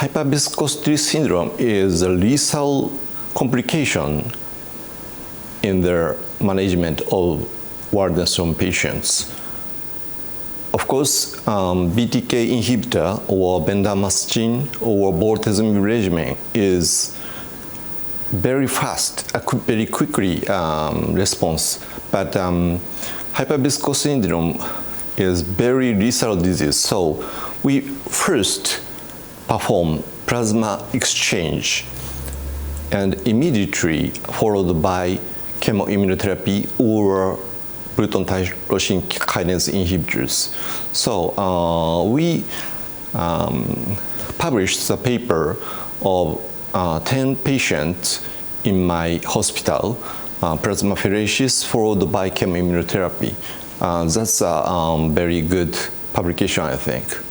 hyperviscosity syndrome is a lethal complication in the management of Waldenström patients. Of course, BTK inhibitor or bendamustine or bortezomib regimen is very fast, very quickly response, but hyperviscosity syndrome is very lethal disease. So we first perform plasma exchange and immediately followed by chemoimmunotherapy or Bruton tyrosine kinase inhibitors. So we published the paper of 10 patients in my hospital, plasmapheresis followed by chemoimmunotherapy. That's a very good publication, I think.